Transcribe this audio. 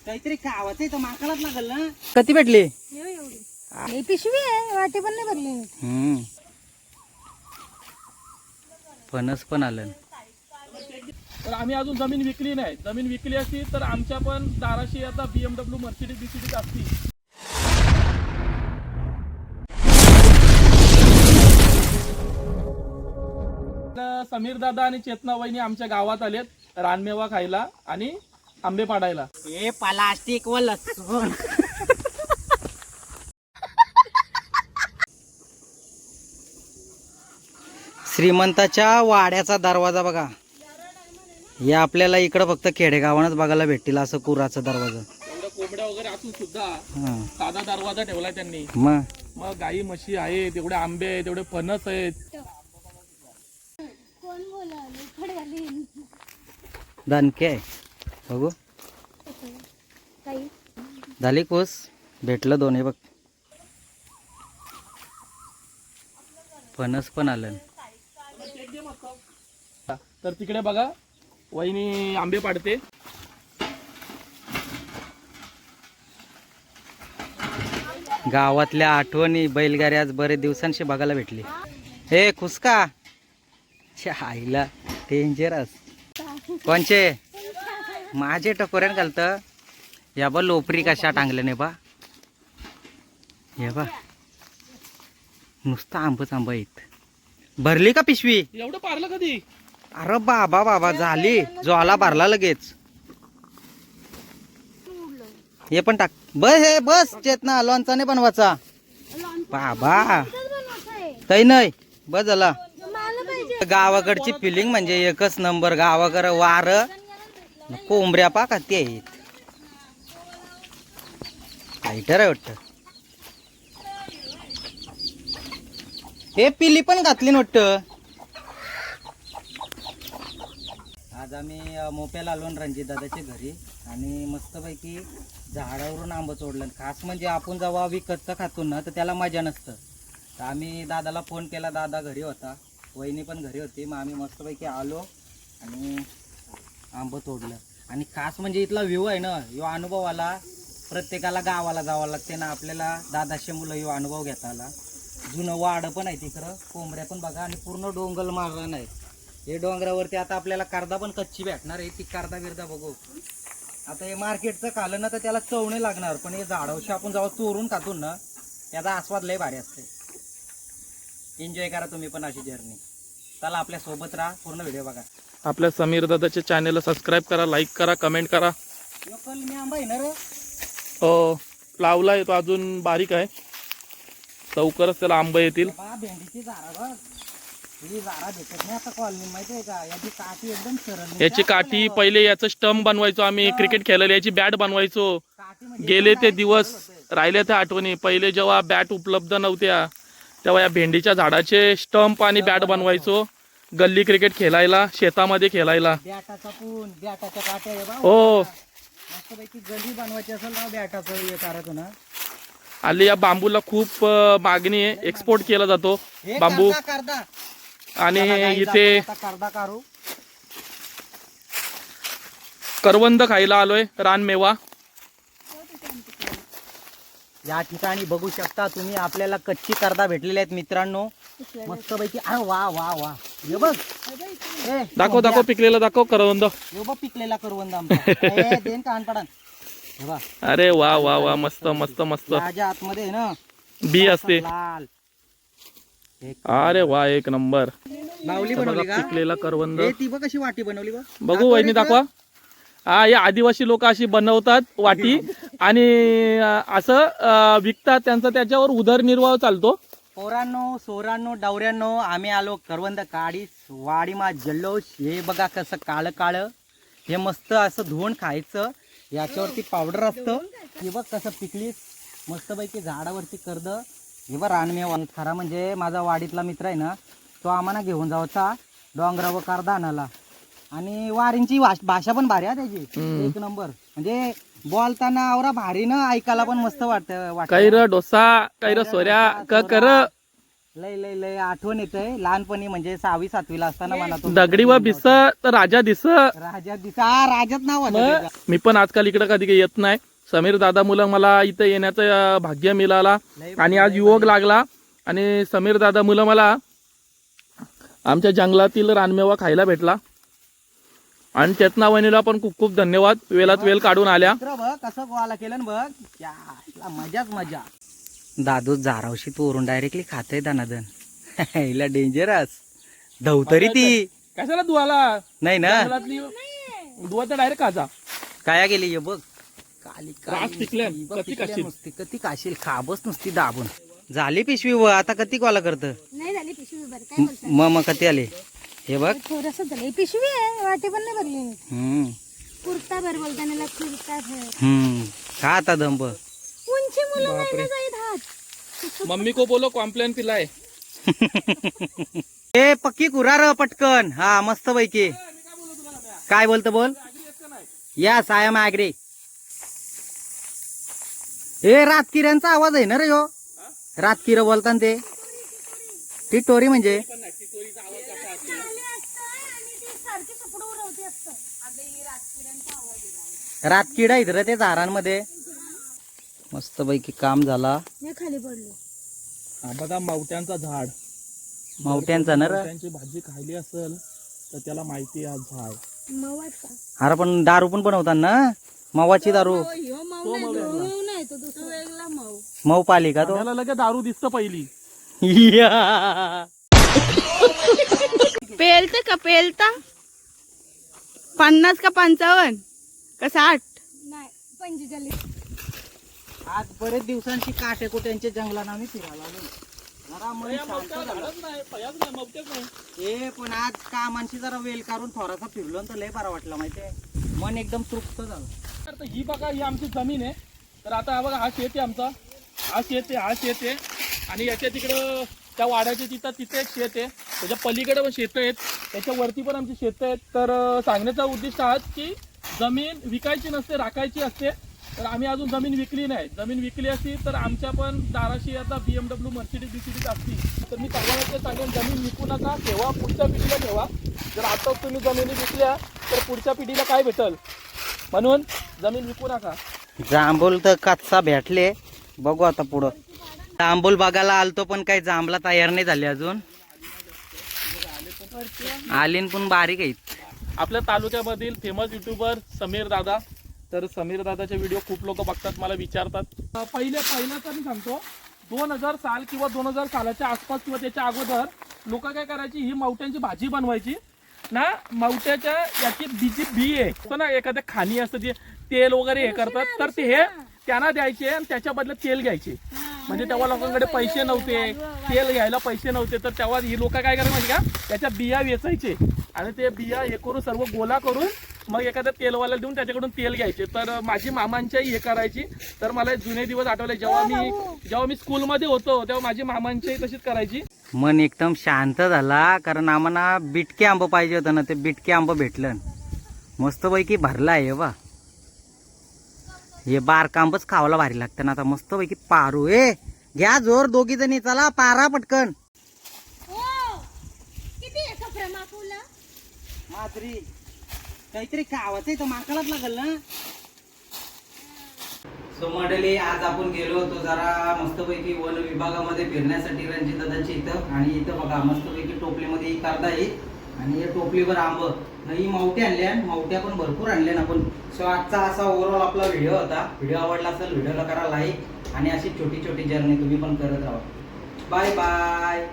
काहीतरी खावायचं तर माकालाच लागल ना. किती भेटली? पिशवी आहे, वाटी पण नाही भरली. फणस पण आलं. तर आम्ही अजून जमीन विकली नाही. जमीन विकली असती तर आमच्या पण दाराशी आता BMW मर्सिडीज बीसीडीज असती. समीर दादा आणि चेतना वहिनी आमच्या गावात आलेत रानमेवा खायला आणि आंबे पाडायला. हे प्लास्टिक व लसूण. श्रीमंताच्या वाड्याचा दरवाजा बघा. हे आपल्याला इकडं फक्त खेडेगावानच बघायला भेटतील असं कुराचा दरवाजा. एवढं कोंबड्या वगैरे असून सुद्धा साधा दरवाजा ठेवलाय त्यांनी. मग गाई म्हशी आहेत, एवढे आंबे आहेत, एवढे फणस आहेत. दणके बघू झाली कोस. भेटलं दोन्ही बघ. फणस पण आलं. तर तिकडे बघा वहिनी आंबे पाडते. गावातल्या आठवणी बैलगाडी आज बरेच दिवसांशी बघायला भेटली. हे खुसका आईला डेंजरस. कोणचे माझे टकोऱ्यान घालत. या बा लोपरी कशा टांगल्या नाही बा. हे बा नुसतं आंबच आंबा येत. भरली का पिशवी? एवढं पारलं कधी? अरे बाबा बाबा झाली. ज्वाला भरला लगेच. हे पण टाक. बस हे बस चेतना लोणचा नाही बनवायचा बाबा. काही नाही बस झाला. गावाकडची फिलिंग म्हणजे एकच नंबर. गावाकडे वार कोंबड्या पा का ते आहेत. हायटर आहे वाटत. हे पिली पण घातली वाटत. आज आम्ही मोप्याला आलो रणजित दादाच्या घरी आणि मस्तपैकी झाडावरून आंबा तोडलं. खास म्हणजे आपण जेव्हा विकतचं खातो ना तर त्याला मजा नसतं. तर आम्ही दादाला फोन केला. दादा घरी होता, वहिनी पण घरी होती. मग आम्ही मस्तपैकी आलो आणि आंबं तोडलं. आणि खास म्हणजे इथला व्ह्यू आहे ना, ह्यो अनुभव आला. प्रत्येकाला गावाला जावं लागते ना आपल्याला. दादाशे मुलं ह्यो अनुभव घेता आला. जुनं वाड पण आहे तिकडं. कोंबड्या पण बघा आणि पूर्ण डोंगर मारला नाही. हे डोंगरावरती आता आपल्याला करदा पण कच्ची भेटणार आहे. ती करदा बिरदा बघू. आता हे मार्केटचं खाल्लं ना तर त्याला चव नाही लागणार. पण हे झाडावशी आपण जेव्हा चोरून खातो ना त्याचा आस्वाद लय भारी असते. एन्जॉय करा तुम्ही पण अशी जर्नी. चला आपल्या सोबत राहा. पूर्ण व्हिडिओ बघा. आपल्या समीर दादाच्या चॅनेलला सबस्क्राईब करा, लाईक करा, कमेंट करा. लोकल मी आंबा येणार हो लावलाय तो अजून बारीक आहे. लवकरच त्याला आंबे येतील. भेंडीची झाडा बघ. ही झाडा भेटत नाही आता कॉलनी माहिती आहे का. याची काठी एकदम सरळ. याची काठी पहिले याचं स्टंप बनवायचो आम्ही. क्रिकेट खेळायला याची बॅट बनवायचो. गेले ते दिवस, राहिले त्या आठवणी. पहिले जेव्हा बॅट उपलब्ध नव्हत्या तेव्हा या भेंडीच्या झाडाचे स्टंप आणि बॅट बनवायचो. गल्ली क्रिकेट खेळायला, शेतामध्ये खेळायला. बॅटाचा पून, बॅटाच्या काट्या आहे बा. हो मस्तपैकी गल्ली बनवायची असेल ना बॅटाचं हे करायचं ना. आली या बांबूला खूप मागणी आहे. एक्सपोर्ट केला जातो बांबू. करदा आणि इथे करदा काढू. करवंद खायला आलोय, रानमेवा. या ठिकाणी बघू शकता तुम्ही आपल्याला कच्ची करदा भेटलेल्या आहेत मित्रांनो. मस्तपैकी. अरे वा वा वा. हे बघ दाखव दाखव पिकलेला दाखव करवंद. हे बघ पिकलेला करवंद आमचा. देन का अनपडान. हे बघ. अरे वा वा वा मस्त मस्त मस्त. त्याच्या आतमध्ये आहे ना बी असते. लाल. अरे वा एक नंबर. बावली बनवली का? पिकलेला करवंद. ती बघ कशी वाटी बनवली बघ. बघू वहिनी दाखवा. हा या आदिवासी लोक अशी बनवतात वाटी आणि असं विकतात. त्यांचा त्याच्यावर उदरनिर्वाह चालतो. पोरांनो सोरांनो डावऱ्यांनो आम्ही आलो करवंद काढी वाडीमा जल्लोष. हे बघा कसं काळं काळं. हे मस्त असं धुवून खायचं. याच्यावरती पावडर असतं. हे बघ कसं पिकली मस्तपैकी झाडावरती कर्द. हे बघ रानमेवा. खरा म्हणजे माझा वाडीतला मित्र आहे ना, तो आम्हाला घेऊन जायचा डोंगरावर करदा आणायला. आणि वारींची भाषा पण भारी आहे त्याची. एक नंबर. म्हणजे बोलताना आवरा भारी ना, ऐकायला पण मस्त वाटतं. कैर डोसा कैर सोऱ्या क कर. लय लय लय आठवण येतंय लहानपणी म्हणजे 6वी 7वी ला असताना मला तो दगडी व बिस तर राजा दिस. राजा दिसा राजात नाव होतं त्याचं. मी पण आजकाल इकडे कधी काही येत नाही. समीर दादा मुलं मला इथं येण्याचं भाग्य मिळाला आणि आज योग लागला आणि समीर दादा मुलं मला आमच्या जंगलातील रानमेवा खायला भेटला आणि चेतना वहिनीला पण खूप खूप धन्यवाद. वेळात वेळ काढून आल्या. मित्र बघ कसं गोळा केलं ना बघ या मजाच मजा. दादू जारावशी तोरून डायरेक्टली खातय दानादन. हिला डेंजरस धवतरी ती कशाला दुवाला नाही ना दुवा तर डायरेक्ट खाजा. काया गेली ये बघ काली रास पिकल्या, कती काशील. नुसती कती काशील खाबच नुसती दाबून झाली पिशवी व आता कती कॉला करत नाही झाली पिशवी बरं काय बोलता मग कती आले हे बघ. थोडस झालं ही पिशवी आहे वाटी पण नाही भरली नीट. हम्म कुर्ता भर बोलताना कुर्ता भर खा आता दंब. उंची मुलं नाही ना जाईत हात. मम्मी को बोलो कॉम्प्लेन पिलाय. ए पक्की कुरार पटकन. हा मस्त पैकी काय बोलतो बोल. Yes I am agree. ए रातकिऱ्यांचा आवाज आहे ना रे हो. रातकिर बोलताना ते ती टोरी म्हणजे रातकिडा इथं ते झाडांमध्ये. मस्त पैकी काम झाला. मी खाली पडलो. बघा मावट्यांचा झाड. मावट्यांचा ना रे. मावट्यांची भाजी खायली असेल तर त्याला माहिती आहे झाड. मवाट का अरे पण दारू पण बनवतात ना मवाची दारू. ह्यो मऊ नाही तो दुसरा वेगळा मऊ. मऊ पाली का तो. त्याला लगेच दारू दिसतं पहिली. या. पेलते का पेलता 50 का 55 का 60. नाही 45. आज बरेच दिवसांची काटेकोट्यांच्या जंगलात आम्ही फिरायला आलो. जरा मन शांत झालं. पण आज कामांशी जरा वेळ काढून थोडासा फिरलो तर लय बरा वाटला माहितीये. मन एकदम तृप्त झालं. तर ही बघा ही आमची जमीन आहे. तर आता हा बघा हा शेत आहे आमचा. हा शेत आहे आणि याच्या तिकडं त्या वाड्याच्या तिथे एक शेत आहे. त्याच्या पलीकडे पण शेतं आहेत. त्याच्यावरती पण आमची शेतं आहेत. तर सांगण्याचा उद्दिष्ट हा की जमीन विकायची नसते राखायची असते. तर आम्ही अजून जमीन विकली नाही. जमीन विकली असती तर आमच्या पण दाराशी आता BMW मर्सिडीज BCDज असती. तर मी सगळ्यांना सांगेन जमीन विकू नका. ठेवा पुढच्या पिढीला ठेवा. जर आताच तुम्ही जमिनी विकल्या तर पुढच्या पिढीला काय भेटल म्हणून जमीन विकू नका. जांभूल तर कच्चा भेटले. बघू आता पुढं. जांभूल बघायला आलतो पण काही जांभला तयार नाही झाले अजून. आलीन पण बारीक आहेत. आपल्या तालुक्यामधील फेमस युट्यूबर समीर दादा. तर समीर दादाचे व्हिडिओ खूप लोक बघतात, मला विचारतात. पहिलं तर मी सांगतो 2000 साल किंवा 2000 सालाच्या आसपास किंवा त्याच्या अगोदर लोक काय करायची ही मावट्यांची भाजी बनवायची ना. मावट्याच्या याची बी आहे ना एखाद्या खाणी असतं ते तेल वगैरे हे करतात. तर ते हे त्यांना द्यायचे आणि त्याच्या बदल्यात तेल घ्यायचे. म्हणजे तेव्हा लोकांकडे पैसे नव्हते, तेल घ्यायला पैसे नव्हते. तर तेव्हा ही लोक काय करायचे माहिती का त्याच्या बिया वेचायचे आणि ते बिया हे करून सर्व गोला करून मग एखाद्या तेलवाला देऊन त्याच्याकडून तेल घ्यायचे. तर माझी मामांच्याही हे करायची. तर मला जुने दिवस आठवले जेव्हा मी स्कूलमध्ये होतो तेव्हा माझी मामांच्याही तशीच करायची. मन एकदम शांत झाला कारण आम्हाला बिटके आंब पाहिजे होतं ना. ते बिटके आंब भेटलं मस्तपैकी भरला आहे बा. हे बारका आंबच खावायला भारी लागतं ना. आता मस्तपैकी पारू घ्या जोर दोघी जणी. चला पारा पटकन. माधुरी काहीतरी खावायचं तर माकालाच लागल ना. सो मंडळी आज आपण गेलो होतो जरा मस्तपैकी वन विभागामध्ये फिरण्यासाठी रणजित दादांच्या इथं. आणि इथं बघा मस्तपैकी टोपलीमध्ये ही करता येईल आणि या टोपलीवर आंब ही मावटे आणल्या. मावट्या पण भरपूर आणल्या ना. पण सो आजचा असा ओव्हरऑल आपला व्हिडिओ होता. व्हिडिओ आवडला असेल व्हिडिओला करा लाईक आणि अशी छोटी छोटी जर्नी तुम्ही पण करत राहा. Bye bye.